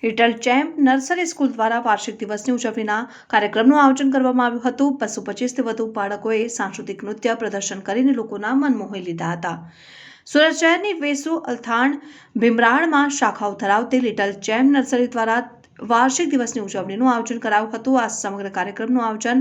Little champ nursery school દ્વારા વાર્ષિક દિવસની ઉજવણીના કાર્યક્રમનું આયોજન કરવામાં આવ્યું હતું। 225થી વધુ બાળકોએ સાંસ્કૃતિક નૃત્ય પ્રદર્શન કરીને લોકોના મન મોહી લીધા હતા। સુરત શહેરની વેસુ અલથાણ ભીમરાળમાં શાખાઓ ધરાવતી લિટલ ચેમ્પ નર્સરી દ્વારા વાર્ષિક દિવસની ઉજવણીનું આયોજન કરાયું હતું। આ સમગ્ર કાર્યક્રમનું આયોજન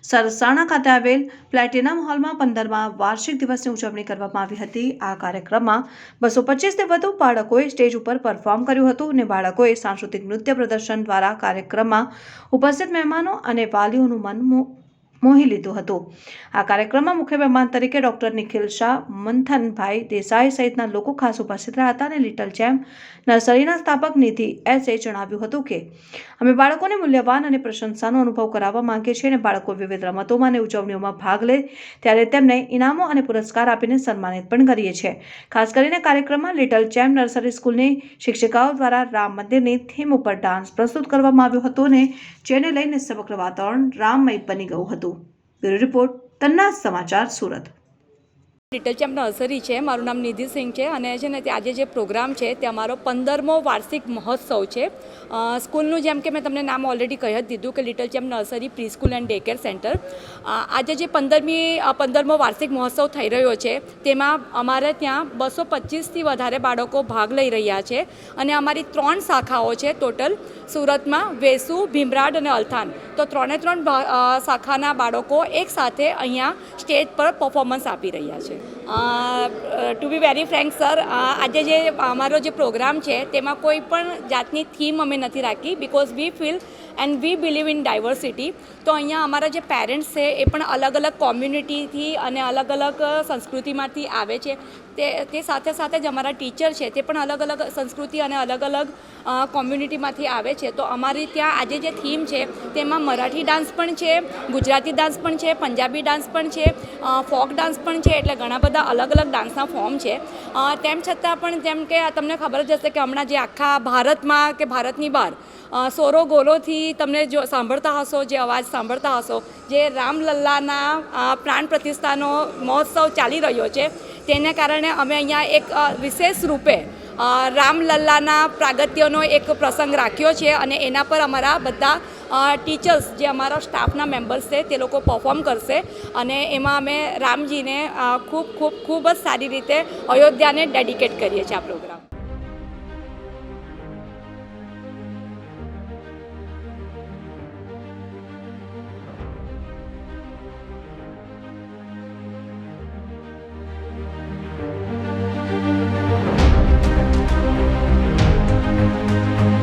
સરસાણા ખાતે આવેલ પ્લેટિનમ હોલમાં 15મા વાર્ષિક દિવસની ઉજવણી કરવામાં આવી હતી। આ કાર્યક્રમમાં 225થી વધુ બાળકોએ સ્ટેજ ઉપર પરફોર્મ કર્યું હતું અને બાળકોએ સાંસ્કૃતિક નૃત્ય પ્રદર્શન દ્વારા કાર્યક્રમમાં ઉપસ્થિત મહેમાનો અને વાલીઓનું મન મોહી લીધું હતું। આ કાર્યક્રમમાં મુખ્ય મહેમાન તરીકે ડોક્ટર નિખિલ શાહ, મંથનભાઈ દેસાઈ સહિતના લોકો ખાસ ઉપસ્થિત રહ્યા હતા અને લિટલ ચેમ્પ નર્સરીના સ્થાપક નિધિ એસે જણાવ્યું હતું કે અમે બાળકોને મૂલ્યવાન અને પ્રશંસાનો અનુભવ કરાવવા માંગીએ છીએ અને બાળકો વિવિધ રમતોમાં અને ઉજવણીઓમાં ભાગ લે ત્યારે તેમને ઇનામો અને પુરસ્કાર આપીને સન્માનિત પણ કરીએ છીએ। ખાસ કરીને કાર્યક્રમમાં લિટલ ચેમ્પ નર્સરી સ્કૂલની શિક્ષિકાઓ દ્વારા રામ મંદિરની થીમ ઉપર ડાન્સ પ્રસ્તુત કરવામાં આવ્યો હતો અને જેને લઈને સમગ્ર વાતાવરણ રામમય બની ગયું હતું। બ્યુરો રિપોર્ટ તન્ના સમાચાર સુરત। લિટલ ચેમ્પ નર્સરી છે, મારું નામ નિધિ સિંહ છે અને છે ને આજે જે પ્રોગ્રામ છે તે અમારો 15મો વાર્ષિક મહોત્સવ છે। સ્કૂલનું જેમ કે મેં તમને નામ ઓલરેડી કહી જ દીધું કે little champ nursery pre school and day care centre. આજે જે 15મો વાર્ષિક મહોત્સવ થઈ રહ્યો છે તેમાં અમારે ત્યાં 225થી વધારે બાળકો ભાગ લઈ રહ્યા છે અને અમારી 3 શાખાઓ છે ટોટલ સુરતમાં, વેસુ, ભીમરાડ અને અલથાણ। તો 3 શાખાના બાળકો એકસાથે અહીંયા સ્ટેજ પર પરફોર્મન્સ આપી રહ્યા છે। To be very frank sir, આજે જે અમારો જે પ્રોગ્રામ છે તેમાં કોઈ પણ જાતની થીમ અમે નથી રાખી because we feel and we believe in diversity. તો અહીંયા અમારા જે પેરેન્ટ્સ છે એ પણ અલગ અલગ કોમ્યુનિટીથી અને અલગ અલગ સંસ્કૃતિમાંથી આવે છે। તે સાથે સાથે જ અમારા ટીચર છે તે પણ અલગ અલગ સંસ્કૃતિ અને અલગ અલગ કોમ્યુનિટીમાંથી આવે છે। તો અમારી ત્યાં આજે જે થીમ છે તેમાં મરાઠી ડાન્સ પણ છે, ગુજરાતી ડાન્સ પણ છે, પંજાબી ડાન્સ પણ છે, ફોક ડાન્સ પણ છે, એટલે ઘણા બધા અલગ અલગ ડાન્સના ફોર્મ છે। તેમ છતાં પણ જેમ કે તમને ખબર જ હશે કે હમણાં જે આખા ભારતમાં કે ભારતની બહાર સોરો ગોલોથી તમને જો સાંભળતા હશો, જે અવાજ સાંભળતા હશો, જે રામલલ્લાના પ્રાણ પ્રતિષ્ઠાનો મહોત્સવ ચાલી રહ્યો છે તેને કારણે અમે અહીંયા એક વિશેષ રૂપે રામલલ્લાના પ્રાગટ્યનો એક પ્રસંગ રાખ્યો છે અને એના પર અમારા બધા ટીચર્સ જે અમારા સ્ટાફના મેમ્બર્સ છે તે લોકો પરફોર્મ કરશે અને એમાં અમે રામજીને ખૂબ જ સારી રીતે અયોધ્યાને ડેડિકેટ કરીએ છીએ આ પ્રોગ્રામ।